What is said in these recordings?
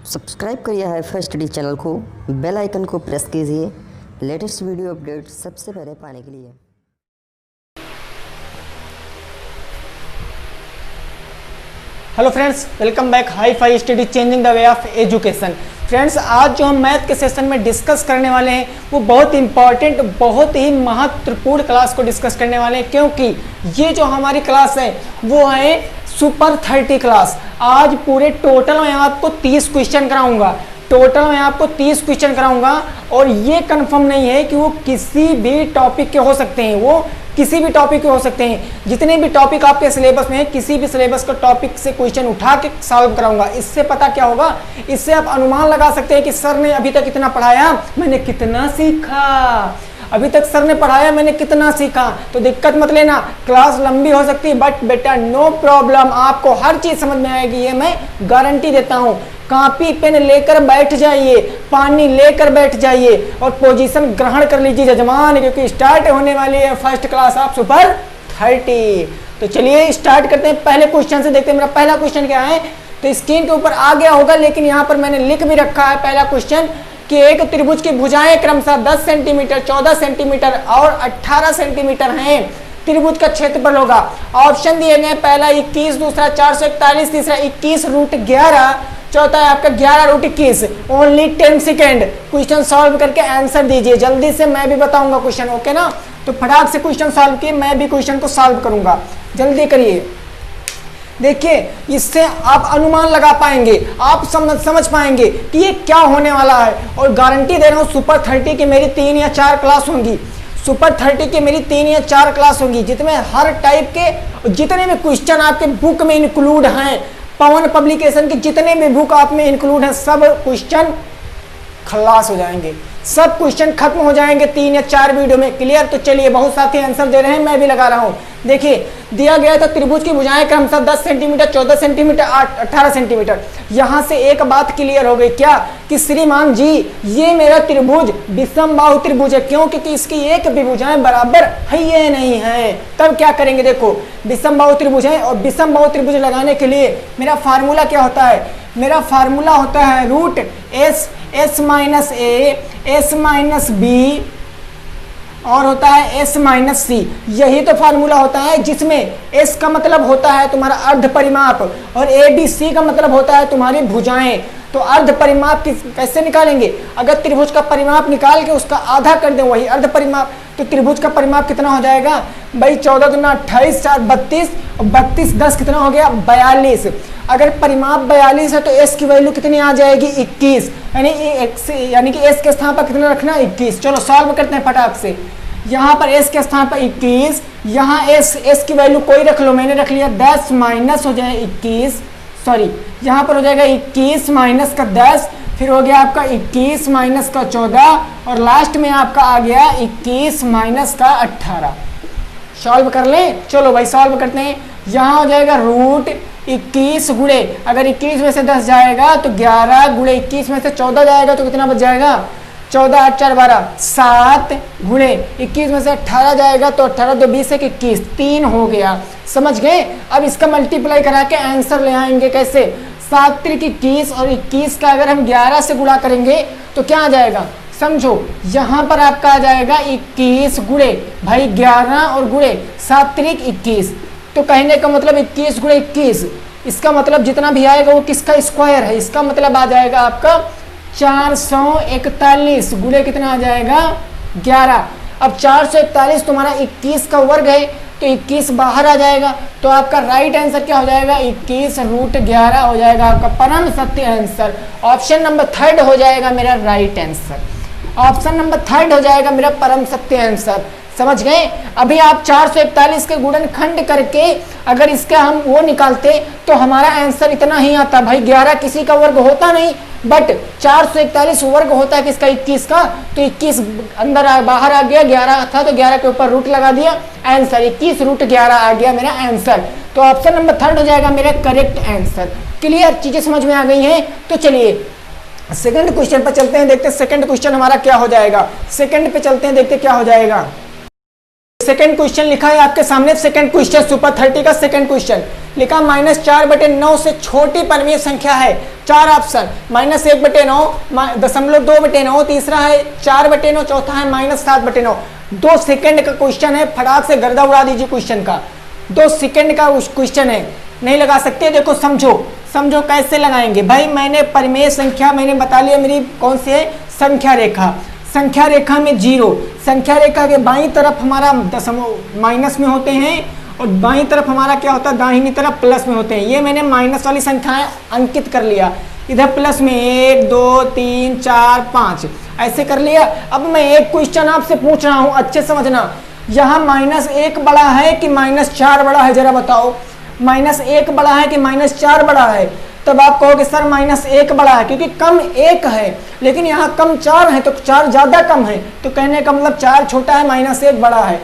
Subscribe करिए HiFi Study channel को, bell icon को प्रेस कीजिए लेटेस्ट वीडियो अपडेट सबसे पहले पाने के लिए। Hello friends, welcome back HiFi Study changing the way of education. Friends, आज जो हम मैथ के सेशन में डिस्कस करने वाले हैं वो बहुत इंपॉर्टेंट, बहुत ही महत्वपूर्ण क्लास को डिस्कस करने वाले हैं, क्योंकि ये जो हमारी क्लास है वो है सुपर 30 क्लास। आज पूरे टोटल में आपको 30 क्वेश्चन कराऊंगा। टोटल में आपको 30 क्वेश्चन कराऊंगा और ये कंफर्म नहीं है कि वो किसी भी टॉपिक के हो सकते हैं, वो किसी भी टॉपिक के हो सकते हैं। जितने भी टॉपिक आपके सिलेबस में है, किसी भी सिलेबस का टॉपिक से क्वेश्चन उठा के सॉल्व कराऊंगा। इससे पता क्या होगा, इससे आप अनुमान लगा सकते हैं कि सर ने अभी तक इतना पढ़ाया, मैंने कितना सीखा। अभी तक सर ने पढ़ाया, मैंने कितना सीखा। तो दिक्कत मत लेना, क्लास लंबी हो सकती है बट बेटा नो प्रॉब्लम, आपको हर चीज समझ में आएगी, ये मैं गारंटी देता हूँ। कॉपी पेन लेकर बैठ जाइए, पानी लेकर बैठ जाइए और पोजीशन ग्रहण कर लीजिए जजमान, क्योंकि स्टार्ट होने वाली है फर्स्ट क्लास ऑफ सुपर 30। तो चलिए स्टार्ट करते हैं। पहले क्वेश्चन से देखते हैं मेरा पहला क्वेश्चन क्या है। तो स्क्रीन के ऊपर आ गया होगा, लेकिन यहाँ पर मैंने लिख भी रखा है पहला क्वेश्चन कि एक त्रिभुज की भुजाएं क्रमशः 10 सेंटीमीटर, 14 सेंटीमीटर और 18 सेंटीमीटर हैं। त्रिभुज का क्षेत्रफल होगा। ऑप्शन दिए गए, पहला 21, दूसरा 441, तीसरा 21√11, चौथा है आपका 11√21। ओनली 10 सेकेंड, क्वेश्चन सॉल्व करके आंसर दीजिए जल्दी से, मैं भी बताऊंगा क्वेश्चन, ओके ना। तो फटाक से क्वेश्चन सॉल्व किए, मैं भी क्वेश्चन को सॉल्व करूंगा, जल्दी करिए। देखिए, इससे आप अनुमान लगा पाएंगे, आप समझ पाएंगे कि ये क्या होने वाला है। और गारंटी दे रहा हूँ सुपर 30 की मेरी 3 या 4 क्लास होंगी। सुपर 30 की मेरी 3 या 4 क्लास होंगी, जिसमें हर टाइप के जितने भी क्वेश्चन आपके बुक में इंक्लूड हैं, पवन पब्लिकेशन के जितने भी बुक आप में इंक्लूड हैं, सब क्वेश्चन खलास हो जाएंगे, सब क्वेश्चन खत्म हो जाएंगे 3 या 4 वीडियो में। क्लियर। तो चलिए, बहुत साथी आंसर दे रहे हैं, मैं भी लगा रहा हूं। देखिए, दिया गया था त्रिभुज की भुजाएं क्रमशः 10 सेंटीमीटर, 14 सेंटीमीटर, 18 सेंटीमीटर। यहां से एक बात क्लियर हो गई क्या कि श्रीमान जी ये मेरा त्रिभुज विषम बाहु त्रिभुज है। क्यों? क्योंकि इसकी एक भी भुजाएं बराबर है ये नहीं है। तब क्या करेंगे, देखो विषम बाहु त्रिभुज है और विषम बाहु त्रिभुज लगाने के लिए मेरा फार्मूला क्या होता है, मेरा फार्मूला होता है रूट एस माइनस ए, एस माइनस बी और होता है एस माइनस सी। यही तो फार्मूला होता है, जिसमें एस का मतलब होता है तुम्हारा अर्ध परिमाप और ए बी सी का मतलब होता है तुम्हारी भुजाएं। तो अर्ध परिमाप कैसे निकालेंगे, अगर त्रिभुज का परिमाप निकाल के उसका आधा कर दें, वही अर्ध परिमाप। तो त्रिभुज का परिमाप कितना हो जाएगा भाई, 14 दूना 28, 4 32 और 32 10 कितना हो गया 42। अगर परिमाप 42 है तो एस की वैल्यू कितनी आ जाएगी 21, यानी कि एस के स्थान पर कितना रखना 21। चलो सॉल्व करते हैं फटाक से। यहाँ पर एस के स्थान पर 21, यहाँ एस की वैल्यू कोई रख लो, मैंने रख लिया 10 माइनस हो जाए 21, सॉरी यहाँ पर हो जाएगा 21 माइनस का 10, फिर हो गया आपका 21 माइनस का 14 और लास्ट में आपका आ गया 21 माइनस का 18। सॉल्व कर ले, चलो भाई सॉल्व करते हैं। यहाँ हो जाएगा रूट 21 गुणे, अगर 21 में से 10 जाएगा तो 11 गुणे 21 में से 14 जाएगा तो कितना बच जाएगा 14 8 4 12, 7 गुणे 21 में से 18 जाएगा तो 18 2 20 एक 21, 3 हो गया। समझ गए। अब इसका मल्टीप्लाई करा के आंसर ले आएंगे कैसे, 7 त्रिक 21 और 21 का अगर हम 11 से गुणा करेंगे तो क्या आ जाएगा, समझो यहाँ पर आपका आ जाएगा 21 गुणे भाई 11 और गुणे 7 त्रिक 21। तो कहने का मतलब 21 गुणे 21, इसका मतलब जितना भी आएगा वो किसका स्क्वायर है, इसका मतलब आ जाएगा आपका 441 गुणे कितना आ जाएगा 11। अब 441 तुम्हारा 21 का वर्ग है तो 21 बाहर आ जाएगा, तो आपका राइट आंसर क्या हो जाएगा 21√11 हो जाएगा आपका परम सत्य आंसर। ऑप्शन नंबर 3 हो जाएगा मेरा राइट आंसर, ऑप्शन नंबर 3 हो जाएगा मेरा परम सत्य आंसर। समझ गए। अभी आप 441 के गुणनखंड करके अगर इसका हम वो निकालते तो हमारा आंसर इतना ही आता भाई, 11 किसी का वर्ग होता नहीं बट 441 वर्ग होता है किसका 21 का, तो 21 अंदर बाहर आ गया, 11 था तो 11 के ऊपर रूट लगा दिया, आंसर 21√11 आ गया मेरा आंसर। तो ऑप्शन नंबर 3 हो जाएगा मेरा करेक्ट आंसर। क्लियर, चीजें समझ में आ गई हैं। तो चलिए सेकंड क्वेश्चन पर चलते हैं, देखते हैं सेकंड क्वेश्चन हमारा क्या हो जाएगा। सेकंड पे चलते हैं, देखते क्या हो जाएगा। सेकंड क्वेश्चन लिखा है आपके सामने, सेकंड क्वेश्चन सुपर 30 का सेकंड क्वेश्चन लिखा -4/9 से छोटी परमीय संख्या है चार ऑप्शन, -1/9, .2/9, तीसरा है 4/9, चौथा है -7/9। 2 सेकंड का क्वेश्चन है, फटाक से गर्दा उड़ा दीजिए क्वेश्चन का। 2 सेकंड का क्वेश्चन है, नहीं लगा सकते। देखो समझो कैसे लगाएंगे भाई। मैंने परिमेय संख्या मैंने बता लिया मेरी कौन सी है, संख्या रेखा। संख्या रेखा में 0, संख्या रेखा के बाईं तरफ हमारा माइनस में होते हैं और बाईं तरफ हमारा क्या होता है, दाहिनी तरफ प्लस में होते हैं। ये मैंने माइनस वाली संख्याएं अंकित कर लिया, इधर प्लस में 1 2 3 4 5 ऐसे कर लिया। अब मैं एक क्वेश्चन आपसे पूछ रहा हूं, अच्छे समझना। यहाँ -1 बड़ा है कि -4 बड़ा है, जरा बताओ। -1 बड़ा है कि -4 बड़ा है? तब आप कहोगे सर -1 बड़ा है, क्योंकि कम 1 है, लेकिन यहाँ कम 4 है, तो 4 ज्यादा कम है, तो कहने का मतलब 4 छोटा है, -1 बड़ा है।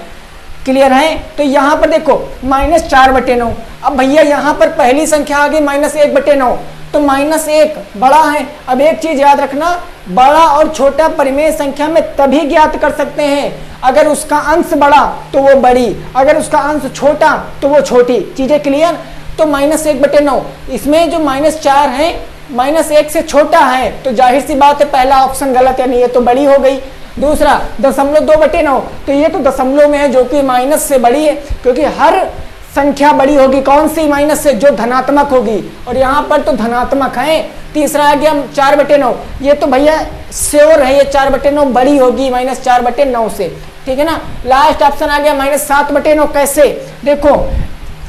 क्लियर है? तो यहाँ पर देखो -4/9। अब भैया यहाँ पर पहली संख्या आ गई -1/9, तो -1 बड़ा है। अब एक चीज याद रखना, बड़ा और छोटा परिमेय संख्या में तभी ज्ञात कर सकते हैं अगर उसका अंश बड़ा तो वो बड़ी, अगर उसका अंश छोटा तो वो छोटी। चीजें क्लियर? तो -1/9, इसमें जो -4 है -1 से छोटा है, तो जाहिर सी बात है पहला ऑप्शन गलत, यानी ये तो बड़ी हो गई। दूसरा 2.9, तो ये तो दशमलव में है, जो कि माइनस से बड़ी है, क्योंकि हर संख्या बड़ी होगी कौन सी, माइनस से, जो धनात्मक होगी, और यहाँ पर तो धनात्मक है। तीसरा आ गया 4/9, ये तो भैया श्योर है, ये 4/9 बड़ी होगी -4/9 से, ठीक है ना। लास्ट ऑप्शन आ गया -7/9। कैसे? देखो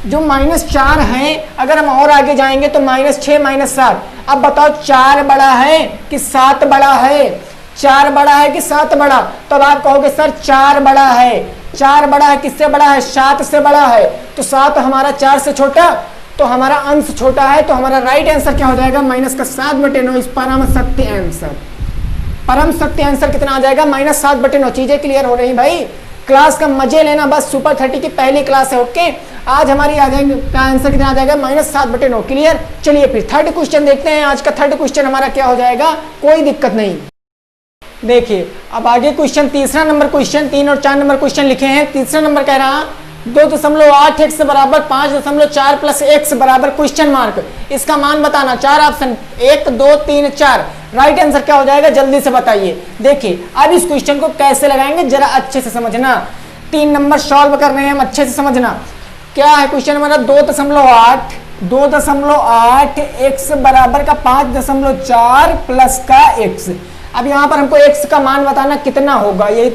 जो -4 है, अगर हम और आगे जाएंगे तो -6 -7। अब बताओ 4 बड़ा है कि 7 बड़ा है? 4 बड़ा है कि 7 बड़ा? तब आप कहोगे सर 4 बड़ा है। 4 बड़ा है, किससे बड़ा है? 7 से बड़ा है। तो 7 हमारा 4 से छोटा, तो हमारा अंश छोटा है, तो हमारा राइट आंसर क्या हो जाएगा, -7/9। इस परम सत्य आंसर, परम सत्य आंसर कितना आ जाएगा, -7/9। चीजें क्लियर हो रही भाई? क्लास का मजे लेना, बस सुपर 30 की पहली क्लास है, ओके। आज हमारी आ जाएंगे का आंसर कितना आ जाएगा, -7/9। क्लियर? चलिए फिर थर्ड क्वेश्चन देखते हैं। आज का थर्ड क्वेश्चन हमारा क्या हो जाएगा, कोई दिक्कत नहीं। देखिए अब आगे क्वेश्चन, तीसरा नंबर क्वेश्चन, 3 और 4 नंबर क्वेश्चन लिखे हैं। तीसरा नंबर कह रहा 2.8x बराबर 5.4 प्लस x बराबर क्वेश्चन मार्क, इसका मान बताना। 4 ऑप्शन, 1 2 3 4। राइट आंसर क्या हो जाएगा, जल्दी से बताइए। देखिए अब इस क्वेश्चन को कैसे लगाएंगे जरा अच्छे से समझना। 3 नंबर सॉल्व कर रहे हैं हम, अच्छे से समझना। क्या है क्वेश्चन हमारा, 2.8 x बराबर का 5.4 प्लस का x। अब यहाँ पर हमको x का मान बताना कितना होगा, यही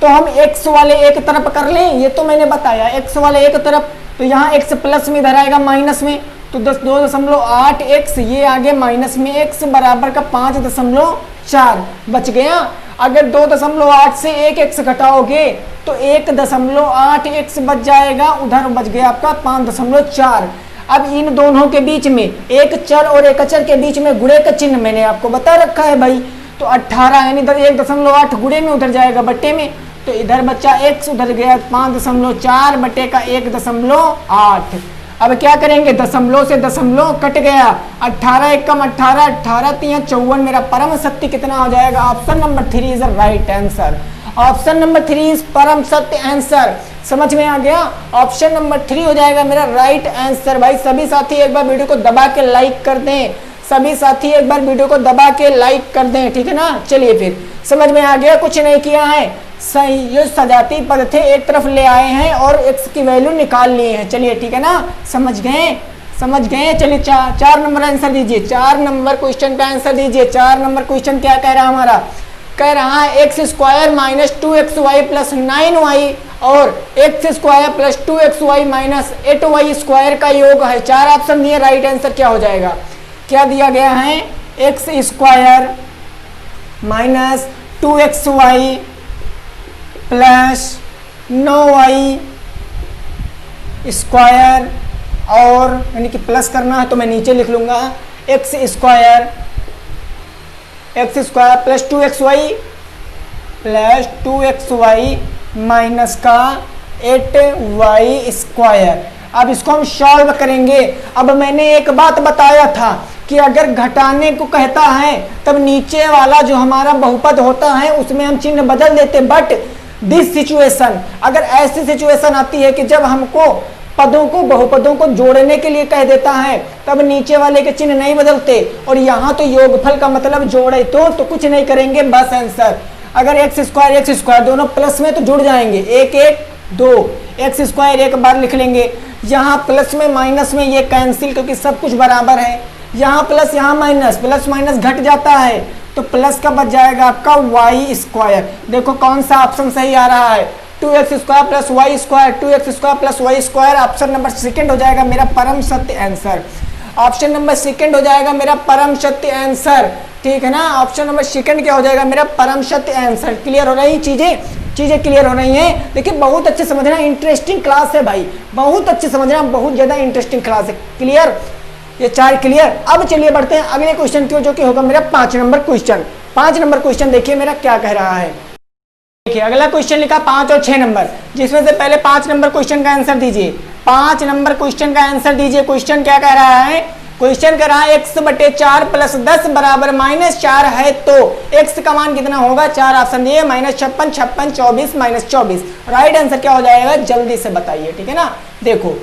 तो हम x वाले एक तरफ कर लें, ये तो मैंने बताया x वाले एक तरफ, तो यहाँ x प्लस में इधर आएगा माइनस में, तो 2.8x, ये आगे माइनस में x बराबर का 5.4 बच गया। अगर 2.8 से 1x घटाओगे तो 1.8x बच जाएगा, उधर बच गया आपका 5.4। अब इन दोनों के बीच में एक चर और एक अचर के बीच में गुणे का चिन्ह मैंने आपको बता रखा है भाई, तो 18 यानी इधर 1.8 गुणे में उधर जाएगा बट्टे में, तो इधर बच्चा x, उधर गया 5.4 बटे का 1.8। अब क्या करेंगे, दशमलव से दशमलव कट गया, 18 1 कम 18, 18 3 54। मेरा परम सत्य कितना हो जाएगा, option number 3 is the right answer. Option number 3 is परम सत्य आंसर। समझ में आ गया? ऑप्शन नंबर 3 हो जाएगा मेरा राइट आंसर। भाई सभी साथी एक बार वीडियो को दबा के लाइक कर दें, सभी साथी एक बार वीडियो को दबा के लाइक कर दें, ठीक है ना। चलिए फिर समझ में आ गया, कुछ नहीं किया है, सही ये सजाती पद थे एक तरफ ले आए हैं और x की वैल्यू निकाल लिए हैं। चलिए ठीक है ना, समझ गए। चलिए 4 नंबर आंसर दीजिए, 4 नंबर क्वेश्चन का आंसर दीजिए। 4 नंबर क्वेश्चन क्या कह रहा है हमारा, कह रहा है x² - 2xy + 9y और x² + 2xy - 8y² का योग है। 4 ऑप्शन दिए, राइट आंसर क्या हो जाएगा, क्या दिया गया है, x² - 2xy + 9y² और यानी कि प्लस करना है तो मैं नीचे लिख लूंगा x² + 2xy माइनस का 8y²। अब इसको हम सॉल्व करेंगे। अब मैंने एक बात बताया था कि अगर घटाने को कहता है तब नीचे वाला जो हमारा बहुपद होता है उसमें हम चिन्ह बदल देते, बट दिस सिचुएशन, अगर ऐसी सिचुएशन आती है कि जब हमको पदों को, बहुपदों को जोड़ने के लिए कह देता है, तब नीचे वाले के चिन्ह नहीं बदलते। और यहाँ तो योगफल का मतलब जोड़े तो कुछ नहीं करेंगे, बस आंसर। अगर एक्स स्क्वायर दोनों प्लस में तो जुड़ जाएंगे, 1 1 2, एक्स स्क्वायर एक बार लिख लेंगे। यहाँ प्लस में माइनस में ये कैंसिल, क्योंकि सब कुछ बराबर है। यहाँ प्लस यहाँ माइनस, प्लस माइनस घट जाता है, तो प्लस का बच जाएगा आपका वाई स्क्वायर। देखो कौन सा ऑप्शन सही आ रहा है, 2x square plus Y square, 2x square plus Y square. Option number second हो जाएगा मेरा परम सत्य आंसर। ऑप्शन नंबर सेकंड हो जाएगा मेरा परम सत्य आंसर, ठीक है ना। ऑप्शन नंबर सेकंड क्या हो जाएगा मेरा परम सत्य आंसर। क्लियर हो रही चीजें क्लियर हो रही हैं। देखिए बहुत अच्छे समझना, इंटरेस्टिंग क्लास है भाई, बहुत अच्छे समझना, बहुत ज्यादा इंटरेस्टिंग क्लास है। क्लियर, ये 4 क्लियर। अब चलिए बढ़ते हैं अगले क्वेश्चन की, जो कि होगा मेरा 5 नंबर क्वेश्चन। 5 नंबर क्वेश्चन देखिए मेरा क्या कह रहा है। देखिए अगला क्वेश्चन लिखा 5 और 6 नंबर, जिसमें से पहले 5 नंबर क्वेश्चन का आंसर दीजिए। 5 नंबर क्वेश्चन का आंसर दीजिए। क्वेश्चन क्या कह रहा है, क्वेश्चन कह रहा है x/4 + 10 बराबर -4 है तो x का मान कितना होगा। 4 ऑप्शन दिए, -56, 56, 24, -24। राइट आंसर क्या हो जाएगा जल्दी से बताइए, ठीक है ना। देखो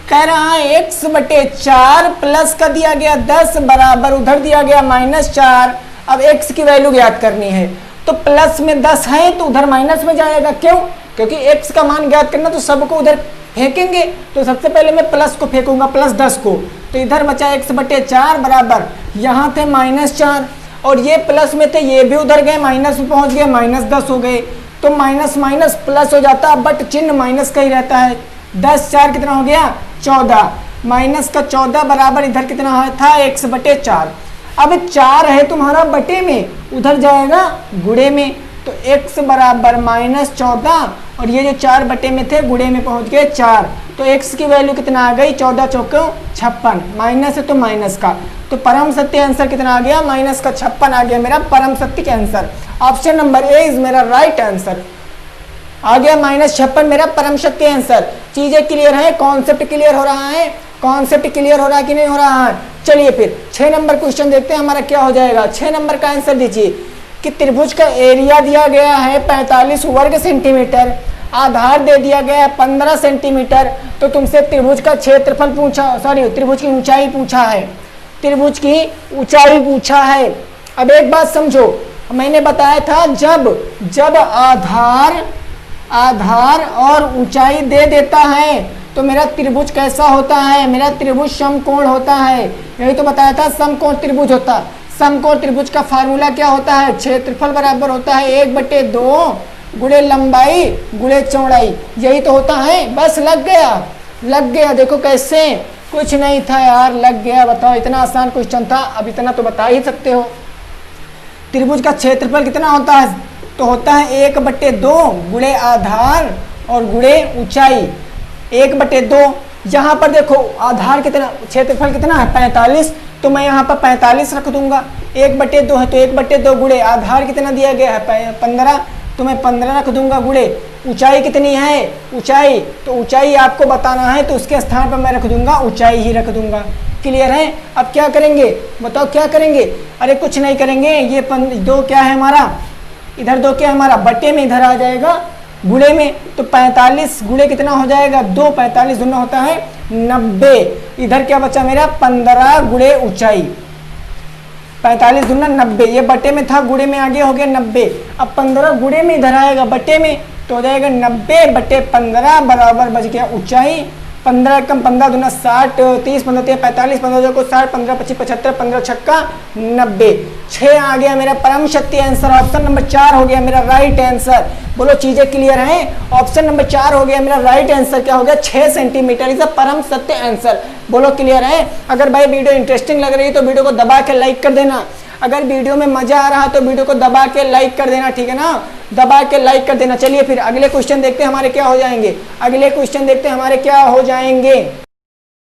कह रहा है x/4 प्लस का दिया गया 10 बराबर उधर दिया गया -4। अब x की वैल्यू ज्ञात करनी है, तो प्लस में 10 है तो उधर माइनस में जाएगा। क्यों, क्योंकि x का मान ज्ञात करना तो सबको उधर फेंकेंगे। तो सबसे पहले मैं प्लस को फेंकूंगा, +10 को, तो इधर बचा x/4 बराबर, यहाँ थे -4 और ये प्लस में थे, ये भी उधर गए माइनस में पहुंच गए, -10 हो गए। तो माइनस माइनस प्लस हो जाता, बट चिन्ह माइनस का ही रहता है। 10 4 कितना हो गया 14, माइनस का 14 बराबर इधर कितना था x/4। अब 4 है तुम्हारा बटे में, उधर जाएगा गुणे में, तो x बराबर -14 और ये जो 4 बटे में थे गुणे में पहुंच गए 4, तो x की वैल्यू कितना आ गई 14 चौकों 56, माइनस है तो माइनस का, तो परम सत्य आंसर कितना आ गया -56 आ गया मेरा परम सत्य answer. Option number A is मेरा राइट आंसर। आ गया -56 मेरा परम सत्य आंसर। चीजें क्लियर है, कॉन्सेप्ट क्लियर हो रहा है, कॉन्सेप्ट क्लियर हो रहा है कि नहीं हो रहा है। चलिए फिर 6 नंबर क्वेश्चन देखते हैं हमारा क्या हो जाएगा। 6 नंबर का आंसर दीजिए कि त्रिभुज का एरिया दिया गया है 45 वर्ग सेंटीमीटर, आधार दे दिया गया है 15 सेंटीमीटर, तो तुमसे त्रिभुज का क्षेत्रफल पूछा, सॉरी त्रिभुज की ऊंचाई पूछा है, त्रिभुज की ऊंचाई पूछा है। अब एक बात समझो, मैंने बताया था जब आधार और ऊंचाई दे देता है तो मेरा त्रिभुज कैसा होता है, मेरा त्रिभुज समकोण होता है। यही तो बताया था समकोण त्रिभुज होता। समकोण त्रिभुज का फार्मूला क्या होता है, क्षेत्रफल बराबर होता है 1/2 गुणे लंबाई गुणे चौड़ाई। यही तो होता है, बस लग गया। देखो कैसे, कुछ नहीं था यार, लग गया। बताओ इतना आसान क्वेश्चन था, अब इतना तो बता ही सकते हो। त्रिभुज का क्षेत्रफल कितना होता है, तो होता है 1/2 गुणे आधार और गुणे ऊंचाई, 1/2। यहाँ पर देखो आधार कितना, क्षेत्रफल कितना है 45, तो मैं यहाँ पर 45 रख दूंगा। 1/2 है तो 1/2 गुणे आधार कितना दिया गया है 15, तो मैं 15 रख दूंगा गुणे ऊंचाई कितनी है, ऊंचाई तो ऊंचाई आपको बताना है तो उसके स्थान पर मैं रख दूंगा ऊंचाई ही रख दूंगा। क्लियर है। अब क्या करेंगे बताओ, क्या करेंगे, अरे कुछ नहीं करेंगे। ये 2 क्या है हमारा, इधर 2 क्या है हमारा बटे में, इधर आ जाएगा गुणे में, तो 45 गुणे कितना हो जाएगा 2, 45 दूना होता है 90। इधर क्या बचा मेरा 15 गुणे ऊंचाई, 45 दूना 90, ये बटे में था गुणे में आगे हो गया 90। अब 15 गुणे में इधर आएगा बटे में, तो हो जाएगा 90/15 बराबर बच गया ऊंचाई। 15 कम 15 दूना 60, 30 15 45, 15 को 60, 15 25 75, 15 छक्का 90। 6 आ गया मेरा परम सत्य आंसर। ऑप्शन नंबर 4 हो गया मेरा राइट आंसर। बोलो चीजें क्लियर हैं। ऑप्शन नंबर 4 हो गया मेरा राइट आंसर। क्या हो गया 6 सेंटीमीटर इज अ परम सत्य आंसर। बोलो क्लियर है। अगर भाई वीडियो इंटरेस्टिंग लग रही है तो वीडियो को दबा के लाइक कर देना। अगर वीडियो में मजा आ रहा है तो वीडियो को दबा के लाइक कर देना, ठीक है ना, दबा के लाइक कर देना। चलिए फिर अगले क्वेश्चन देखते हैं हमारे क्या हो जाएंगे। अगले क्वेश्चन देखते हैं हमारे क्या हो जाएंगे।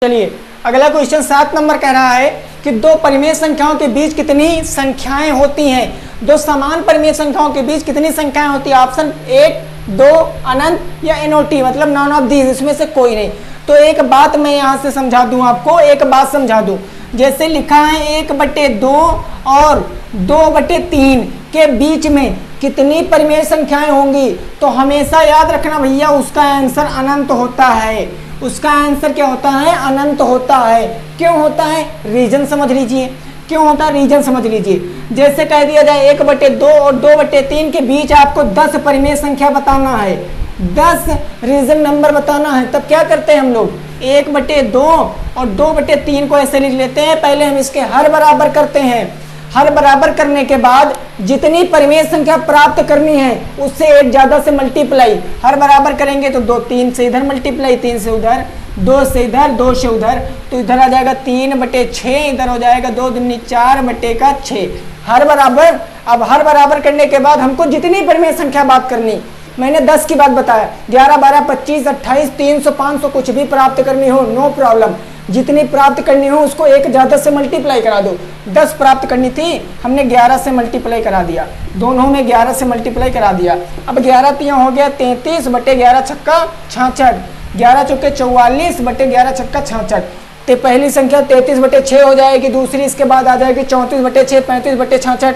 चलिए अगला क्वेश्चन 7 नंबर कह रहा है कि 2 परिमेय संख्याओं के बीच कितनी संख्याएं होती हैं। 2 समान परिमेय संख्याओं के बीच कितनी संख्याएं होती है। ऑप्शन 1, 2 अनंत या NOT मतलब नॉन ऑफ दीज, इसमें से कोई नहीं। तो एक बात मैं यहाँ से समझा दूं आपको, एक बात समझा दूं। जैसे लिखा है 1/2 और 2/3 के बीच में कितनी परिमेय संख्याएं होंगी, तो हमेशा याद रखना भैया उसका आंसर अनंत होता है। उसका आंसर क्या होता है, अनंत होता है। क्यों होता है, रीजन समझ लीजिए, क्यों होता है रीजन समझ लीजिए। जैसे कह दिया जाए 1/2 और 2/3 के बीच आपको 10 परिमेय संख्या बताना है, 10 रीजन नंबर बताना है, तब क्या करते हैं हम लोग 1/2 और 2/3 को ऐसे लिख लेते हैं। पहले हम इसके हर बराबर करते हैं, हर बराबर करने के बाद जितनी परिमेय संख्या प्राप्त करनी है उससे एक ज्यादा से मल्टीप्लाई, हर बराबर करेंगे तो 2 3 से इधर मल्टीप्लाई, 3 से उधर, 2 से इधर, 2 से उधर, तो इधर आ जाएगा 3/6, इधर हो जाएगा 2 दूनी 4/6। हर बराबर, अब हर बराबर करने के बाद हमको जितनी परिमेय संख्या बात करनी, मैंने 10 की बात बताया, 11 12 25 28 300 500 कुछ भी प्राप्त करनी हो नो प्रॉब्लम, जितनी प्राप्त करनी हो उसको एक ज्यादा से मल्टीप्लाई करा दो। 10 प्राप्त करनी थी, हमने 11 से मल्टीप्लाई करा दिया, दोनों में 11 से मल्टीप्लाई करा दिया। अब 11 तिया हो गया 33/11 छक्का 66, 11 चौके 44/11 छक्का 66। तो पहली संख्या 33/6 हो जाएगी, दूसरी इसके बाद आ जाएगी 34/6, 35/66,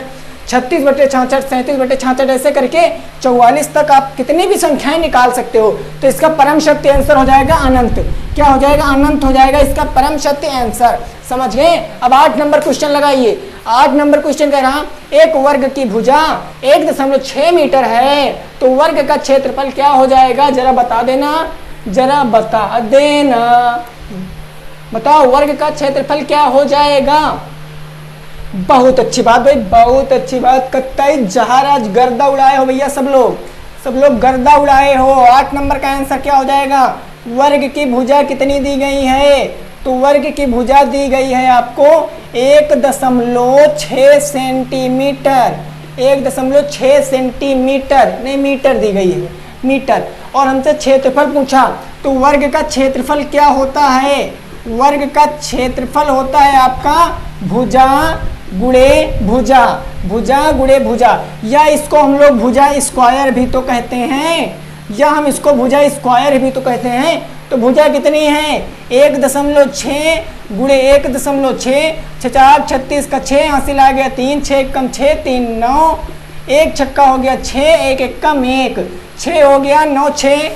36/66, 37/66, ऐसे करके 44 तक आप कितनी भी संख्याएं निकाल सकते हो। तो इसका परम शक्ति आंसर हो जाएगा अनंत। क्या हो जाएगा, अनंत हो जाएगा इसका परम शक्ति आंसर। समझ गए। अब 8 नंबर क्वेश्चन लगाइए। 8 नंबर क्वेश्चन कह रहा, एक वर्ग की भुजा 1.6 मीटर है तो वर्ग का क्षेत्रफल क्या हो जाएगा, जरा बता देना, जरा बता देना, बताओ वर्ग का क्षेत्रफल क्या हो जाएगा। बहुत अच्छी बात भाई, बहुत अच्छी बात, कत्ताई जहाराज गर्दा उड़ाए हो भैया, सब लोग गर्दा उड़ाए हो। 8 नंबर का आंसर क्या हो जाएगा, वर्ग की भुजा कितनी दी गई है, तो वर्ग की भुजा दी गई है आपको 1.6 सेंटीमीटर, 1.6 सेंटीमीटर, नहीं मीटर दी गई है, मीटर। और हमसे क्षेत्रफल पूछा, तो वर्ग का क्षेत्रफल क्या होता है, वर्ग का क्षेत्रफल होता है आपका भुजा गुणे भुजा, भुजा गुणे भुजा, या इसको हम लोग भुजा स्क्वायर भी तो कहते हैं, या हम इसको भुजा स्क्वायर भी तो कहते हैं। तो भुजा कितनी है 1.6 गुणे 1.6, 4 36 का 6 हासिल आ गया 3, 6 कम 6 3 9, 1 छक्का हो गया 6, 1 एकम 1, 6 हो गया 9 6,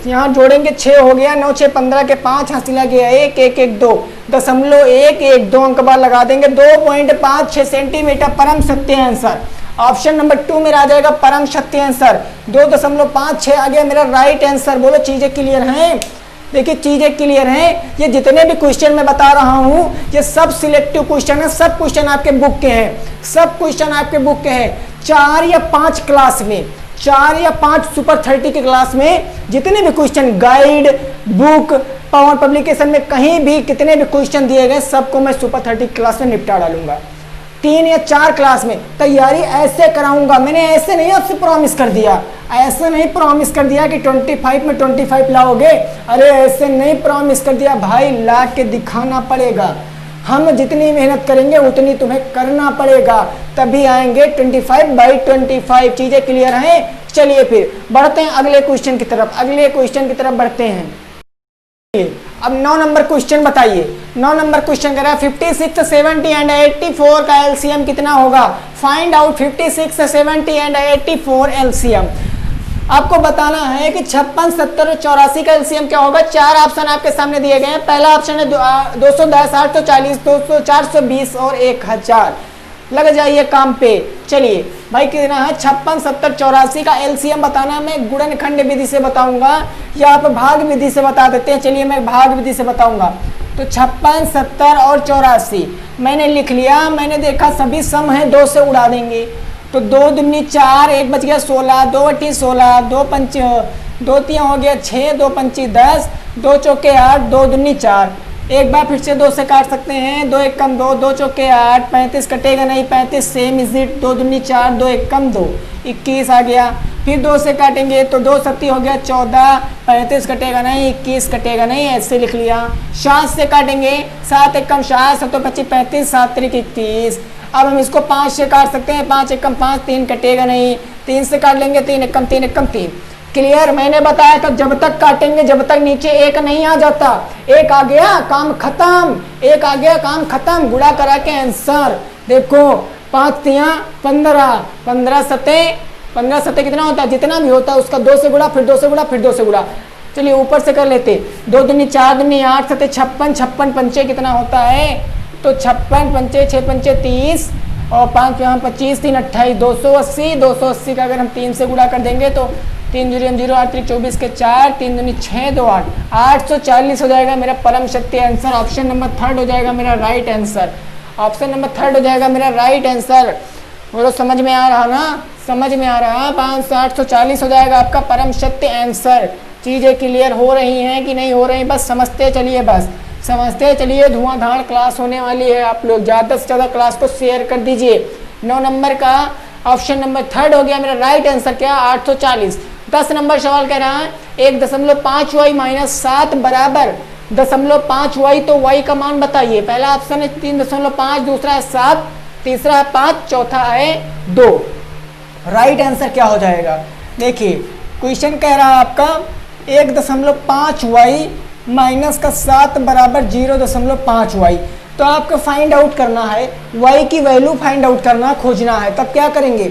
यहाँ जोड़ेंगे 6 हो गया 9 6 15 के 5 हासिल आ गया 1 1 1 2, 0.112 अंक बार लगा देंगे 2.56 सेंटीमीटर परम सत्य आंसर। ऑप्शन नंबर 2 मेरा आ जाएगा परम सत्य आंसर। 2.56 आ गया मेरा राइट आंसर। बोलो चीजें क्लियर हैं। देखिए चीजें क्लियर हैं। ये जितने भी क्वेश्चन मैं बता रहा हूँ ये सब सिलेक्टिव क्वेश्चन है, सब क्वेश्चन आपके बुक के हैं, सब क्वेश्चन आपके बुक के हैं। 4 या 5 क्लास में, 4 या 5 सुपर 30 की क्लास में जितने भी question guide book power publication में कहीं भी कितने भी क्वेश्चन दिए गए सबको मैं सुपर 30 क्लास में निपटा डालूंगा। 3 या 4 क्लास में तैयारी ऐसे कराऊंगा। मैंने ऐसे नहीं आपसे प्रॉमिस कर दिया, ऐसे नहीं प्रॉमिस कर दिया कि 25 में 25 लाओगे, अरे ऐसे नहीं प्रॉमिस कर दिया भाई, ला के दिखाना पड़ेगा। हम जितनी मेहनत करेंगे उतनी तुम्हें करना पड़ेगा, तभी आएंगे 25/25। चीजें क्लियर हैं। चलिए फिर बढ़ते हैं अगले क्वेश्चन की तरफ, अगले क्वेश्चन की तरफ बढ़ते हैं। अब 9 नंबर क्वेश्चन बताइए। 9 नंबर क्वेश्चन कह रहा है 56, 70 एंड 84 का एलसीएम कितना होगा। Find out 56, 70 and 84 LCM. आपको बताना है कि 56, 70 और 84 का एलसीएम क्या होगा। 4 ऑप्शन आपके सामने दिए गए हैं। पहला ऑप्शन है 210, 840, 200, 420 और 1000। लग जाइए काम पे। चलिए भाई कितना है 56, 70, 84 का एलसीएम बताना। मैं गुणनखंड विधि से बताऊंगा या आप भाग विधि से बता देते हैं। चलिए मैं भाग विधि से बताऊंगा। तो 56, 70 और 84 मैंने लिख लिया। मैंने देखा सभी सम है, 2 से उड़ा देंगे तो 2 दूनी 4, 1 बच गया 16, 2 अठी 16, 2 पंच 2 तिया हो गया 6, 2 पंची 10, 2 चौके 8, 2 दूनी 4। एक बार फिर से 2 से काट सकते हैं। 2 एक कम 2, 2 चौके 8, 35 कटेगा नहीं, 35 सेम इज इट। 2 दूनी 4, 2 एक कम 2, 21 आ गया। फिर 2 से काटेंगे तो 2 सत्ती हो गया 14, 35 कटेगा नहीं, 21 कटेगा नहीं, ऐसे लिख लिया। 7 से काटेंगे 7 एक कम 7, 7 25 35, 7 3 21। अब हम इसको 5 से काट सकते हैं। 5 एक कम 5, 3 कटेगा नहीं। 3 से काट लेंगे 3 एक कम 3 एक कम 3। क्लियर। मैंने बताया था जब तक काटेंगे जब तक नीचे 1 नहीं आ जाता। 1 आ गया काम खत्म, 1 आ गया काम खत्म। गुणा करा के आंसर देखो 5 तिया 15, 15 सते कितना होता है, जितना भी होता है उसका 2 से गुणा, फिर 2 से गुणा, फिर 2 से गुणा। चलिए ऊपर से कर लेते, 2 दूनी 4 दूनी 8 सते 56, 56 पंचे कितना होता है, तो 56 पंचे 6 पंचे 30 और 5 यहाँ 25 3 28 280, 280 का अगर हम 3 से गुणा कर देंगे तो 3 0 0 8 24 के 4 3 दूनी 6 2 8 840 हो जाएगा मेरा परम शक्ति आंसर। ऑप्शन नंबर 3 हो जाएगा मेरा राइट आंसर। ऑप्शन नंबर 3 हो जाएगा मेरा राइट आंसर। बोलो समझ में आ रहा ना, समझ में आ रहा, 840 हो जाएगा आपका परम सत्य आंसर। चीज़ें क्लियर हो रही हैं कि नहीं हो रही, बस समझते चलिए, बस समझते चलिए। धुआंधार क्लास होने वाली है, आप लोग ज़्यादा से ज़्यादा क्लास को शेयर कर दीजिए। 9 नंबर का ऑप्शन नंबर 3 हो गया मेरा राइट आंसर क्या, 840। 10 नंबर सवाल कह रहा है 1.5y माइनस 7 बराबर 0.5y, तो y का मान बताइए। पहला ऑप्शन है 3.5, दूसरा है 7, तीसरा है 5, चौथा है 2। राइट आंसर क्या हो जाएगा, देखिए क्वेश्चन कह रहा है आपका 1.5y माइनस का 7 बराबर 0.5y। तो आपको फाइंड आउट करना है, y की वैल्यू फाइंड आउट करना, खोजना है। तब क्या करेंगे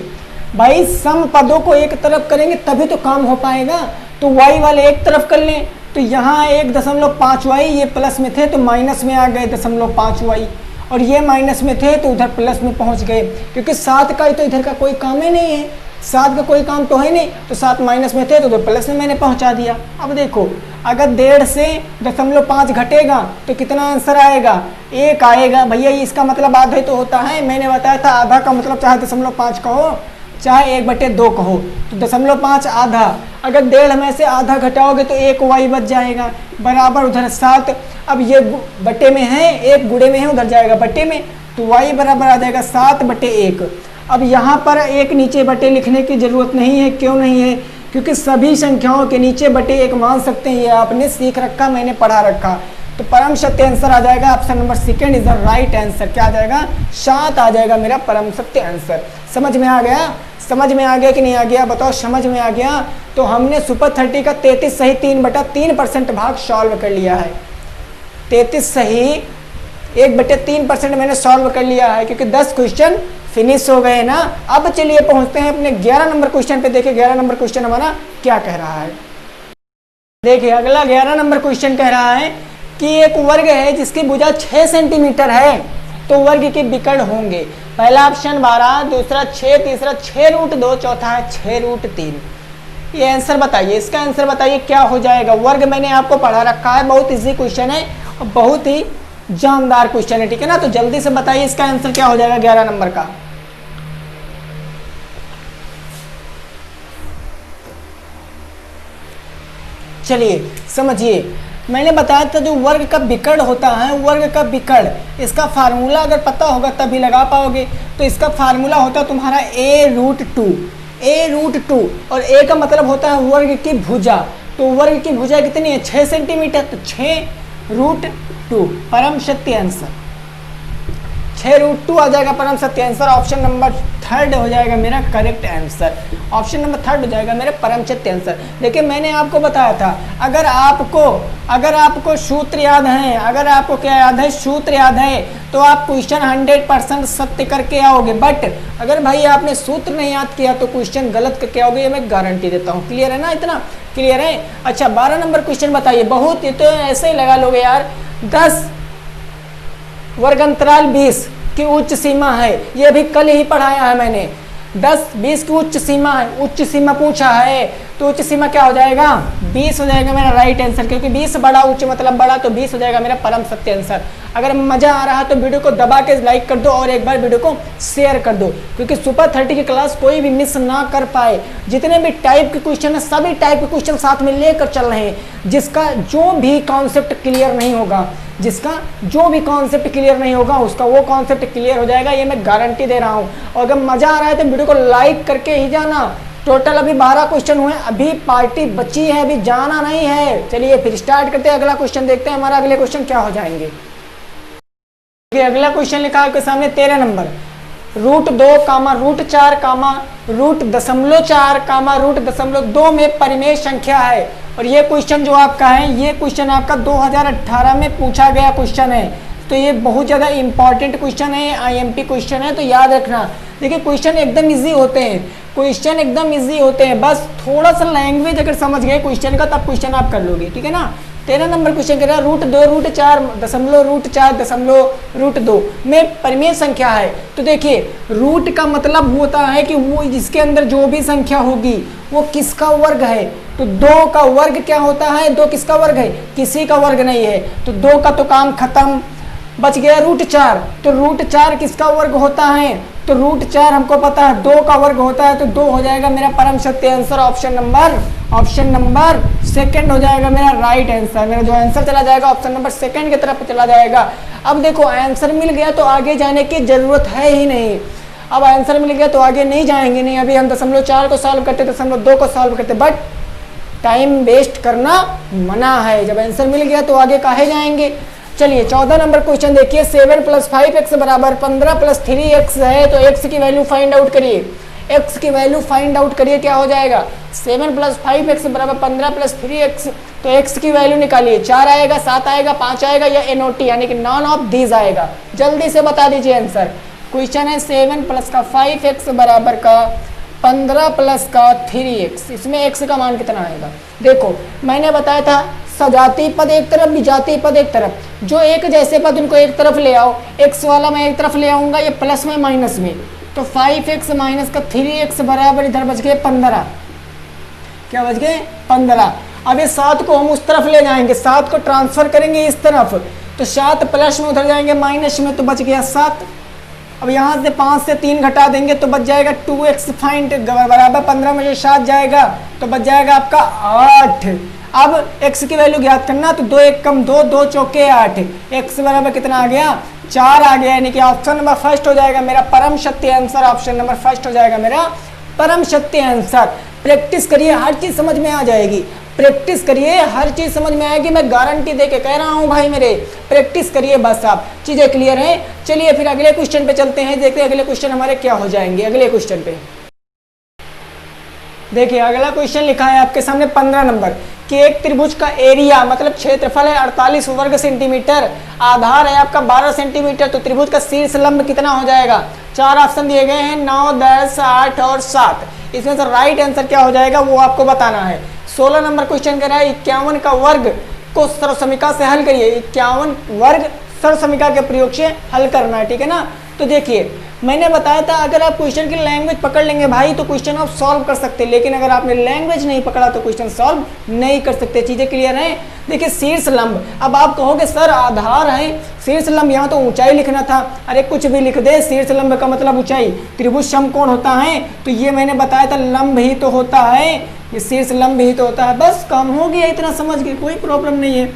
भाई, सम पदों को एक तरफ करेंगे तभी तो काम हो पाएगा। तो y वाले एक तरफ कर लें, तो यहाँ 1.5y, ये प्लस में थे तो माइनस में आ गए 0.5y, और ये माइनस में थे तो उधर प्लस में पहुँच गए, क्योंकि 7 का तो इधर का कोई काम ही नहीं है, 7 का कोई काम तो है नहीं, तो 7 माइनस में थे तो उधर प्लस में मैंने पहुँचा दिया। अब देखो अगर 1.5 से 0.5 घटेगा तो कितना आंसर आएगा, 1 आएगा। भैया इसका मतलब आधा ही तो होता है, मैंने बताया था आधा का मतलब चाहे 0.5 का हो चाहे 1/2 कहो, तो 0.5 आधा। अगर 1.5 में से आधा घटाओगे तो 1 y बच जाएगा बराबर उधर 7। अब ये बटे में है, 1 गुणे में है, उधर जाएगा बटे में, तो y बराबर आ जाएगा 7/1। अब यहाँ पर एक नीचे बटे लिखने की ज़रूरत नहीं है, क्यों नहीं है, क्योंकि सभी संख्याओं के नीचे बटे 1 मान सकते हैं, ये आपने सीख रखा, मैंने पढ़ा रखा। तो परम सत्य आंसर आ जाएगा, option number 2 is the right answer. क्या आ जाएगा, 7 आ जाएगा मेरा परम सत्य आंसर। समझ में आ गया, समझ में आ गया कि नहीं आ गया, बताओ समझ में आ गया। तो हमने सुपर 30 का 33 सही 3/3% भाग सॉल्व कर लिया है। 33 सही 1/3% मैंने सॉल्व कर लिया है, क्योंकि 10 क्वेश्चन फिनिश हो गए ना। अब चलिए पहुंचते हैं अपने 11 नंबर क्वेश्चन पे। देखिए 11 नंबर क्वेश्चन हमारा क्या कह रहा है। देखिए अगला 11 नंबर क्वेश्चन कह रहा है कि एक वर्ग है जिसकी भुजा 6 सेंटीमीटर है, तो वर्ग के विकर्ण होंगे। पहला ऑप्शन 12, दूसरा 6, तीसरा 6√2, चौथा है 6√3। ये आंसर बताइए, इसका आंसर बताइए क्या हो जाएगा। वर्ग मैंने आपको पढ़ा रखा है, बहुत इजी क्वेश्चन है और बहुत ही जानदार क्वेश्चन है, ठीक है ना। तो जल्दी से बताइए इसका आंसर क्या हो जाएगा 11 नंबर का। चलिए समझिए, मैंने बताया था जो वर्ग का विकर्ण होता है, वर्ग का विकर्ण, इसका फार्मूला अगर पता होगा तभी लगा पाओगे। तो इसका फार्मूला होता है तुम्हारा a√2, a√2, और a का मतलब होता है वर्ग की भुजा। तो वर्ग की भुजा कितनी है, 6 सेंटीमीटर, तो 6√2 परम सत्य आंसर। 6√2 आ जाएगा परम सत्य आंसर। ऑप्शन नंबर 3 हो जाएगा मेरा करेक्ट आंसर। ऑप्शन नंबर 3 हो जाएगा मेरा परम सत्य आंसर। देखिए मैंने आपको बताया था, अगर आपको सूत्र याद है, अगर आपको क्या याद है, सूत्र याद है, तो आप क्वेश्चन 100% सत्य करके आओगे। बट अगर भाई आपने सूत्र नहीं याद किया तो क्वेश्चन गलत करके आओगे, ये मैं गारंटी देता हूँ। क्लियर है ना, इतना क्लियर है। अच्छा 12 नंबर क्वेश्चन बताइए। बहुत ये तो ऐसे ही लगा लोगे यार। 10 वर्गंतराल 20 की उच्च सीमा है, ये भी कल ही पढ़ाया है मैंने। 10-20 की उच्च सीमा है, उच्च सीमा पूछा है, तो उच्च सीमा क्या हो जाएगा, 20 हो जाएगा मेरा राइट आंसर। क्योंकि 20 बड़ा, उच्च मतलब बड़ा, तो 20 हो जाएगा मेरा परम सत्य आंसर। अगर मजा आ रहा तो वीडियो को दबा के लाइक कर दो और एक बार वीडियो को शेयर कर दो, क्योंकि सुपर 30 की क्लास कोई भी मिस ना कर पाए। जितने भी टाइप के क्वेश्चन है, सभी टाइप के क्वेश्चन साथ में लेकर चल रहे हैं। जिसका जो भी कॉन्सेप्ट क्लियर नहीं होगा, जिसका जो भी कॉन्सेप्ट क्लियर नहीं होगा उसका वो कॉन्सेप्ट क्लियर हो जाएगा, ये मैं गारंटी दे रहा हूँ। और अगर मजा आ रहा है तो वीडियो को लाइक करके ही जाना। टोटल अभी 12 क्वेश्चन हुए, अभी पार्टी बची है, अभी जाना नहीं है। चलिए फिर स्टार्ट करते हैं, अगला क्वेश्चन देखते हैं हमारा अगले क्वेश्चन क्या हो जाएंगे। अगला क्वेश्चन लिखा है आपके सामने 13 नंबर, √2, √4, √.4, √.2 में परिमेय संख्या है। और ये क्वेश्चन जो आपका है, ये क्वेश्चन आपका 2018 में पूछा गया क्वेश्चन है। तो ये बहुत ज़्यादा इंपॉर्टेंट क्वेश्चन है, आईएमपी क्वेश्चन है, तो याद रखना। देखिए क्वेश्चन एकदम इजी होते हैं, क्वेश्चन एकदम इजी होते हैं, बस थोड़ा सा लैंग्वेज अगर समझ गए क्वेश्चन का तब क्वेश्चन आप कर लोगे, ठीक है ना। 13 नंबर क्वेश्चन कह रहा है √2 में परिमेय संख्या है। तो देखिए रूट का मतलब होता है कि वो जिसके अंदर जो भी संख्या होगी वो किसका वर्ग है। तो 2 का वर्ग क्या होता है, 2 किसका वर्ग है, किसी का वर्ग नहीं है, तो 2 का तो काम खत्म, बच गया √4। तो √4 किसका वर्ग होता है, तो √4 हमको पता है 2 का वर्ग होता है, तो 2 हो जाएगा मेरा परम सत्य आंसर, ऑप्शन नंबर सेकंड हो जाएगा मेरा राइट आंसर। मेरा जो आंसर चला जाएगा ऑप्शन नंबर सेकंड की तरफ चला जाएगा। अब देखो आंसर मिल गया तो आगे जाने की जरूरत है ही नहीं, अब आंसर मिल गया तो आगे नहीं जाएंगे नहीं। अभी हम 0.4 को सॉल्व करते, 0.2 को सॉल्व करते, बट टाइम वेस्ट करना मना है। जब आंसर मिल गया तो आगे काहे जाएंगे। चलिए 14 नंबर क्वेश्चन देखिए, 7 + 5x = 15 + 3x है, तो x की वैल्यू फाइंड आउट करिए, x की वैल्यू फाइंड आउट करिए, क्या हो जाएगा 7 + 5x = 15 + 3x, तो x की वैल्यू निकालिए, 4 आएगा, 7 आएगा, 5 आएगा या NOT यानी कि नॉन ऑफ दीज आएगा। जल्दी से बता दीजिए आंसर। क्वेश्चन है 7 + 5x = 15 + 3x, इसमें x का मान कितना आएगा। देखो मैंने बताया था सजाती पद एक तरफ, विजातीय पद एक तरफ, जो एक जैसे पद उनको एक तरफ ले आओ, x वाला मैं एक तरफ ले आऊंगा, ये प्लस में माइनस में, तो 5x - 3x बराबर इधर बच गए 15, क्या बच गए 15। अब ये 7 को हम उस तरफ ले जाएंगे, 7 को ट्रांसफर करेंगे इस तरफ, तो 7 प्लस में उधर जाएंगे माइनस में, तो बच गया 7। अब यहाँ से 5 से 3 घटा देंगे तो बच जाएगा 2x फाइंड बराबर 15 में जो 7 जाएगा तो बच जाएगा आपका 8। अब x की वैल्यू ज्ञात करना, तो 2 1 कम 2, 2 चौके 8, x बराबर कितना आ गया 4 आ गया, यानी कि ऑप्शन नंबर फर्स्ट हो जाएगा मेरा परम सत्य आंसर, ऑप्शन नंबर फर्स्ट हो जाएगा मेरा परम सत्य आंसर। प्रैक्टिस करिए, हर चीज समझ में आ जाएगी, प्रैक्टिस करिए, हर चीज समझ में आएगी, मैं गारंटी दे के कह रहा हूं भाई मेरे, प्रैक्टिस करिए बस, आप चीजें क्लियर हैं। चलिए फिर अगले क्वेश्चन पे चलते हैं, देखते हैं अगले क्वेश्चन हमारे क्या हो जाएंगे। अगले क्वेश्चन पे देखिए अगला क्वेश्चन लिखा है आपके सामने 15 नंबर कि एक त्रिभुज का एरिया मतलब क्षेत्रफल है 48 वर्ग सेंटीमीटर, आधार है आपका 12 सेंटीमीटर, तो त्रिभुज का शीर्ष लंब कितना हो जाएगा। 4 ऑप्शन दिए गए हैं 9, 10, 8 और 7, इसमें से राइट आंसर क्या हो जाएगा वो आपको बताना है। 16 नंबर क्वेश्चन कह रहा है 51 का वर्ग को सर्वसमीका से हल करिए, 51 वर्ग सर्वसमीका के प्रयोग से हल करना है, ठीक है ना। तो देखिए मैंने बताया था अगर आप क्वेश्चन की लैंग्वेज पकड़ लेंगे भाई तो क्वेश्चन आप सॉल्व कर सकते हैं, लेकिन अगर आपने लैंग्वेज नहीं पकड़ा तो क्वेश्चन सॉल्व नहीं कर सकते। चीजें क्लियर हैं। देखिए शीर्ष लंब, अब आप कहोगे सर आधार है, शीर्ष लंब यहाँ तो ऊंचाई लिखना था, अरे कुछ भी लिख दे, शीर्ष लंब का मतलब ऊंचाई। त्रिभुज समकोण होता है तो ये मैंने बताया था लंब ही तो होता है, ये शीर्ष लंब ही तो होता है, बस काम हो गया, इतना समझ गए, कोई प्रॉब्लम नहीं है।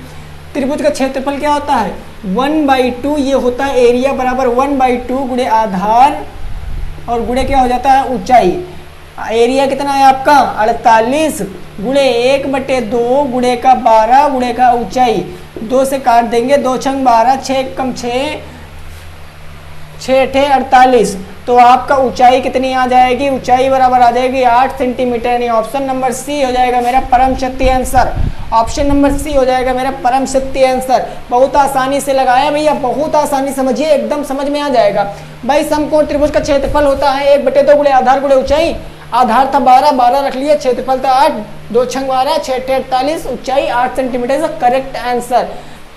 त्रिभुज का क्षेत्रफल क्या होता है 1/2, ये होता है एरिया बराबर 1/2 गुणे आधार और गुणे क्या हो जाता है ऊंचाई। एरिया कितना है आपका 48 गुणे 1/2 गुणे का 12 गुणे का ऊंचाई, 2 से काट देंगे, 2 छंग 12, 6 कम 6, 6 × 48, तो आपका ऊंचाई कितनी आ जाएगी, ऊंचाई बराबर आ जाएगी 8 सेंटीमीटर, यानी ऑप्शन नंबर सी हो जाएगा मेरा परम सत्य आंसर, ऑप्शन नंबर सी हो जाएगा मेरा परम सत्य आंसर। बहुत आसानी से लगाया भैया, बहुत आसानी, समझिए एकदम समझ में आ जाएगा भाई। समकोण त्रिभुज का क्षेत्रफल होता है 1/2 गुणे आधार गुणे ऊंचाई, आधार था 12, 12 रख लिया, क्षेत्रफल था 8, 2 छंग 12, 6 × 48, ऊंचाई 8 सेंटीमीटर, करेक्ट आंसर।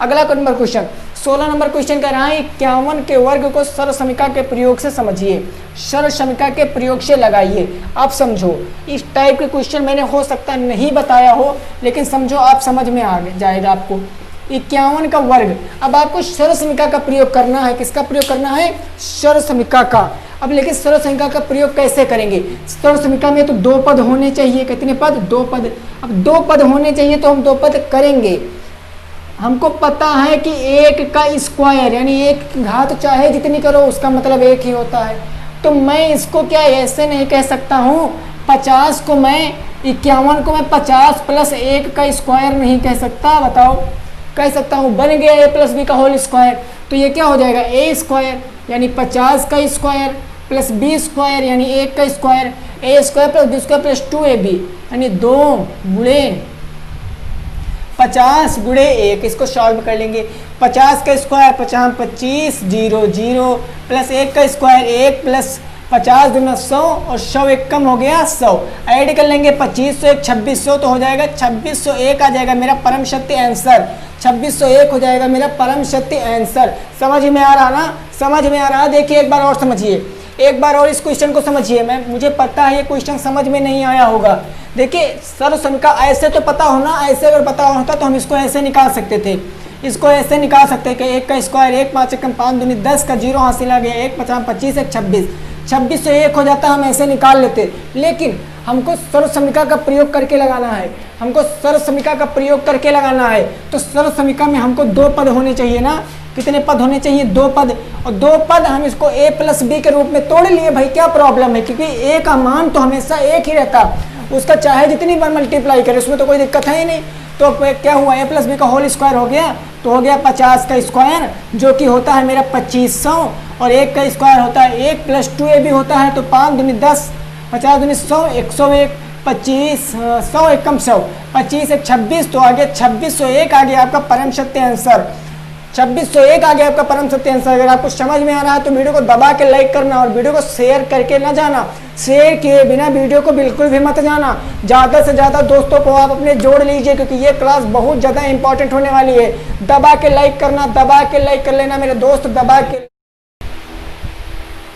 अगला नंबर क्वेश्चन 16 नंबर क्वेश्चन कह रहा है 51 के वर्ग को सर्वसमीका के प्रयोग से समझिए, सर्वसमीका के प्रयोग से लगाइए। आप समझो इस टाइप के क्वेश्चन मैंने हो सकता नहीं बताया हो, लेकिन समझो आप समझ में आ जाएगा आपको। 51 का वर्ग, अब आपको सर्वसमीका का प्रयोग करना है, किसका प्रयोग करना है सर्वसमीका का। अब लेकिन सर्वसमीका का प्रयोग कैसे करेंगे, सर्वसमीका में तो 2 पद होने चाहिए, कितने पद 2 पद, अब 2 पद होने चाहिए तो हम 2 पद करेंगे। हमको पता है कि 1 का स्क्वायर यानी 1 की घात चाहे जितनी करो उसका मतलब 1 ही होता है, तो मैं इसको क्या ऐसे नहीं कह सकता हूँ 50 को मैं 51 को मैं 50 + 1 का स्क्वायर नहीं कह सकता, बताओ कह सकता हूँ, बन गया a + b का होल स्क्वायर, तो ये क्या हो जाएगा a स्क्वायर यानी 50 का स्क्वायर प्लस b स्क्वायर यानी 1 का square, a square + b square + 2ab यानी 2 गुणे 50 गुणे 1, इसको सॉल्व कर लेंगे। 50 का स्क्वायर 50 25 0 0 प्लस 1 का स्क्वायर 1 प्लस 50 दूना 100 और 100 एक कम हो गया 100। ऐड कर लेंगे 2500 एक 2600 तो हो जाएगा 2601 आ जाएगा मेरा परम सत्य आंसर। 2601 हो जाएगा मेरा परम सत्य आंसर। समझ में आ रहा ना? समझ में आ रहा? देखिए एक बार और समझिए, एक बार और इस क्वेश्चन को समझिए। मुझे पता है ये क्वेश्चन समझ में नहीं आया होगा। देखिए सर्वसमीका ऐसे तो पता होना, ऐसे अगर पता होता तो हम इसको ऐसे निकाल सकते थे। इसको ऐसे निकाल सकते हैं कि 1 का स्क्वायर 1 5 एकम 5 दूनी 10 का 0 हासिल आ गया 1 50 25 1 26 2601 हो जाता, हम ऐसे निकाल लेते। लेकिन हमको सर्वसमीका का प्रयोग करके लगाना है, हमको सर्वसमीका का प्रयोग करके लगाना है। तो सर्वसमीका में हमको 2 पद होने चाहिए ना। कितने पद होने चाहिए? 2 पद। और 2 पद हम इसको a प्लस बी के रूप में तोड़ लिए। भाई क्या प्रॉब्लम है? क्योंकि a का मान तो हमेशा एक ही रहता, उसका चाहे जितनी बार मल्टीप्लाई करे उसमें तो कोई दिक्कत है ही नहीं। तो क्या हुआ? a प्लस बी का होल स्क्वायर हो गया, तो हो गया 50 का स्क्वायर जो कि होता है मेरा 2500 और 1 का स्क्वायर होता है 1 प्लस 2ab होता है तो 5 दूनी 10 50 दूनी 100 101 25 100 एक कम 100 25 एक 26 तो आ गया 2601 आ गया आपका परम सत्य आंसर। 2601 आ गया आपका परम सत्य आंसर। अगर आपको समझ में आ रहा है तो वीडियो को दबा के लाइक करना और वीडियो को शेयर करके ना जाना। शेयर किए बिना वीडियो को बिल्कुल भी मत जाना। ज़्यादा से ज़्यादा दोस्तों को आप अपने जोड़ लीजिए क्योंकि ये क्लास बहुत ज़्यादा इंपॉर्टेंट होने वाली है। दबा के लाइक करना, दबा के लाइक कर लेना मेरे दोस्त, दबा के।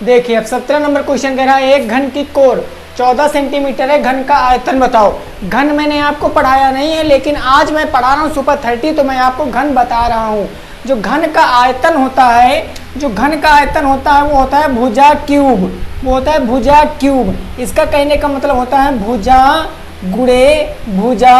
देखिए अब 17 नंबर क्वेश्चन कह रहा है एक घन की कोर 14 सेंटीमीटर है, घन का आयतन बताओ। घन मैंने आपको पढ़ाया नहीं है लेकिन आज मैं पढ़ा रहा हूँ सुपर 30 तो मैं आपको घन बता रहा हूँ। जो घन का आयतन होता है, जो घन का आयतन होता है वो होता है भुजा क्यूब, वो होता है भुजा क्यूब। इसका कहने का मतलब होता है भुजा गुणे भुजा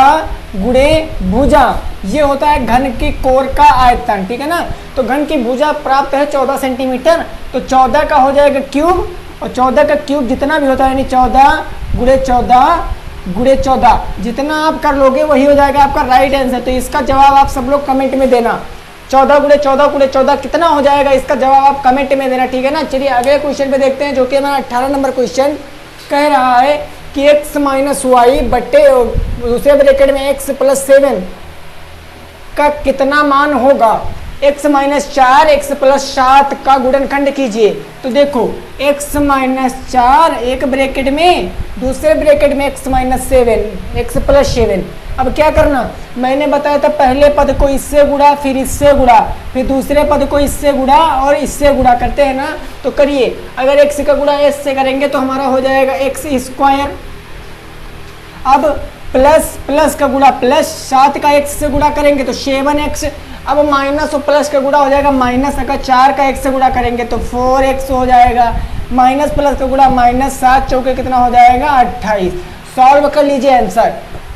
गुणे भुजा, ये होता है घन की कोर का आयतन। ठीक है ना? तो घन की भुजा प्राप्त है 14 सेंटीमीटर, तो 14 का हो जाएगा क्यूब और 14 का क्यूब जितना भी होता है यानी 14 गुणे 14 गुणे 14 जितना आप कर लोगे वही हो जाएगा आपका राइट आंसर। तो इसका जवाब आप सब लोग कमेंट में देना। 14 गुणे 14 गुणे 14 कितना हो जाएगा इसका जवाब आप कमेंट में देना। ठीक है ना? चलिए अगले क्वेश्चन पे देखते हैं जो कि हमारा 18 नंबर क्वेश्चन कह रहा है कि x माइनस वाई बट्टे दूसरे ब्रैकेट में x प्लस 7 का कितना मान होगा। x माइनस 4 x प्लस 7 का गुणनखंड कीजिए। तो देखो x माइनस 4 एक ब्रैकेट में, दूसरे ब्रैकेट में x माइनस 7 x प्लस 7। अब क्या करना, मैंने बताया था पहले पद को इससे गुणा फिर इससे गुणा फिर दूसरे पद को इससे गुणा और इससे गुणा करते हैं ना। तो करिए, अगर x का गुणा s से करेंगे तो हमारा हो जाएगा x स्क्वायर। अब प्लस प्लस का गुणा प्लस 7 का x से गुणा करेंगे तो 7x। अब माइनस और प्लस का गुणा हो जाएगा माइनस, अगर 4 का x से गुणा करेंगे तो 4x हो जाएगा। माइनस प्लस का गुणा माइनस 7 चौके कितना हो जाएगा 28। सॉल्व कर लीजिए आंसर।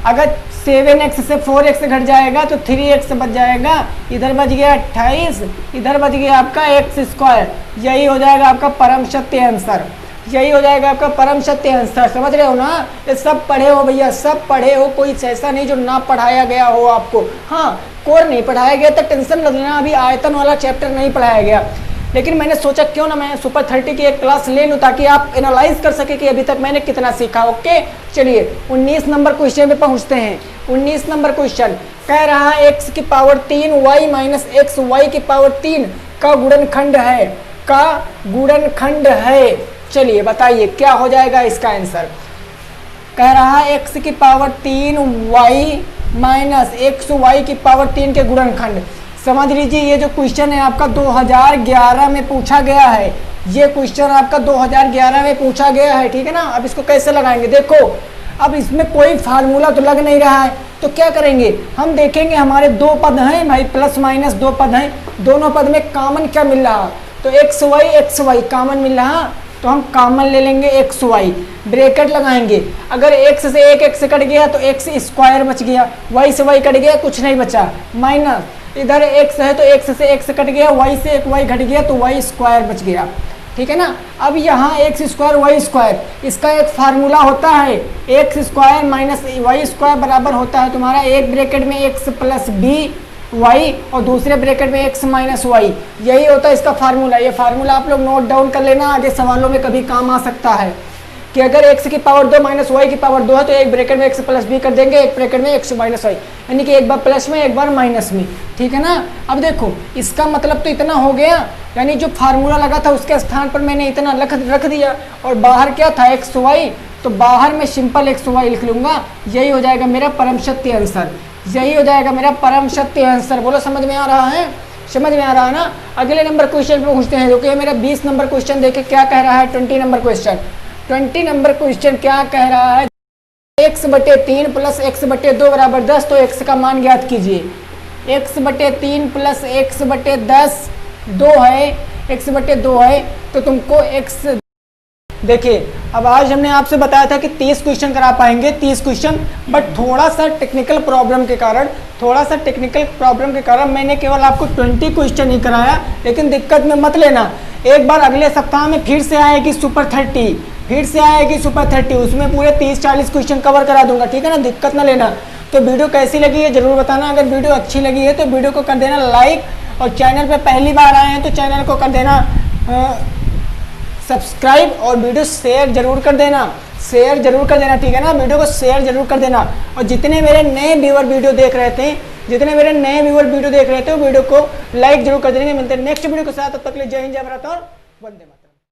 अगर 7x से 4x घट जाएगा तो 3x बच जाएगा, इधर बच गया 28, इधर बच गया आपका x स्क्वायर। यही हो जाएगा आपका परम सत्य आंसर, यही हो जाएगा आपका परम सत्य आंसर। समझ रहे हो ना? ये सब पढ़े हो भैया, सब पढ़े हो, कोई ऐसा नहीं जो ना पढ़ाया गया हो आपको। हाँ, कोर नहीं पढ़ाया गया तो टेंशन मत लेना, अभी आयतन वाला चैप्टर नहीं पढ़ाया गया। लेकिन मैंने सोचा क्यों ना मैं सुपर 30 की एक क्लास ले लूँ ताकि आप एनालाइज कर सके कि अभी तक मैंने कितना सीखा। ओके चलिए 19 नंबर क्वेश्चन पे पहुँचते हैं। 19 नंबर क्वेश्चन कह रहा है x की power 3 y minus X Y की पावर 3 का गुणनखंड है, का गुणनखंड है। चलिए बताइए क्या हो जाएगा इसका आंसर। कह रहा है x की power 3 y minus X Y की पावर 3 के गुणनखंड। समझ लीजिए ये जो क्वेश्चन है आपका 2011 में पूछा गया है, ये क्वेश्चन आपका 2011 में पूछा गया है। ठीक है ना? अब इसको कैसे लगाएंगे देखो, अब इसमें कोई फार्मूला तो लग नहीं रहा है तो क्या करेंगे, हम देखेंगे हमारे 2 पद हैं भाई, प्लस माइनस 2 पद हैं, दोनों पद में कॉमन क्या मिल रहा, तो एक्स वाई कॉमन मिल रहा, तो हम कॉमन ले लेंगे एक्स वाई, ब्रैकेट लगाएंगे। अगर x से एक x कट गया तो x स्क्वायर बच गया, y से y कट गया कुछ नहीं बचा, माइनस इधर x है तो x से x कट गया, y से एक y घट गया तो y स्क्वायर बच गया। ठीक है ना? अब यहाँ एक्स स्क्वायर वाई स्क्वायर, इसका एक फार्मूला होता है, X square minus Y square बराबर होता है तुम्हारा एक ब्रैकेट में एक्स प्लस बी वाई और दूसरे ब्रैकेट में एक्स माइनस वाई, यही होता है इसका फार्मूला। ये फार्मूला आप लोग नोट डाउन कर लेना, आगे सवालों में कभी काम आ सकता है। कि अगर x की पावर 2 माइनस वाई की पावर 2 है तो एक ब्रैकेट में x प्लस बी कर देंगे, एक ब्रैकेट में x माइनस वाई, यानी कि एक बार प्लस में एक बार माइनस में, ठीक है ना। अब देखो इसका मतलब तो इतना हो गया, यानी जो फार्मूला लगा था उसके स्थान पर मैंने इतना रख दिया, और बाहर क्या था एक्स वाई, तो बाहर में सिंपल एक्स वाई लिख लूंगा। यही हो जाएगा मेरा परम सत्य आंसर, यही हो जाएगा मेरा परम सत्य आंसर। बोलो समझ में आ रहा है, समझ में आ रहा है ना। अगले नंबर क्वेश्चन पे पूछते हैं, जो कि मेरा 20 नंबर क्वेश्चन देखे क्या कह रहा है। 20 नंबर क्वेश्चन, 20 नंबर क्वेश्चन क्या कह रहा है, x/3 प्लस x/2 बराबर 10, तो x का मान ज्ञात कीजिए। x/3 प्लस x/10 2 है, x/2 है, तो तुमको x, देखिए अब आज हमने आपसे बताया था कि 30 क्वेश्चन करा पाएंगे, 30 क्वेश्चन, बट थोड़ा सा टेक्निकल प्रॉब्लम के कारण मैंने केवल आपको 20 क्वेश्चन ही कराया। लेकिन दिक्कत में मत लेना, एक बार अगले सप्ताह में फिर से आएगी सुपर 30, फिर से आएगी सुपर 30, उसमें पूरे 30-40 क्वेश्चन कवर करा दूंगा, ठीक है ना, दिक्कत ना लेना। तो वीडियो कैसी लगी है जरूर बताना, अगर वीडियो अच्छी लगी है तो वीडियो को कर देना लाइक, और चैनल पे पहली बार आए हैं तो चैनल को कर देना सब्सक्राइब, और वीडियो शेयर जरूर कर देना, शेयर जरूर कर देना, ठीक है ना, वीडियो को शेयर जरूर कर देना। और जितने मेरे नए व्यूअर वीडियो देख रहे थे, वीडियो को लाइक जरूर कर देंगे। मिलते हैं नेक्स्ट वीडियो के साथ, तब तक के लिए जय हिंद, जय भारत और वंदे मातरम।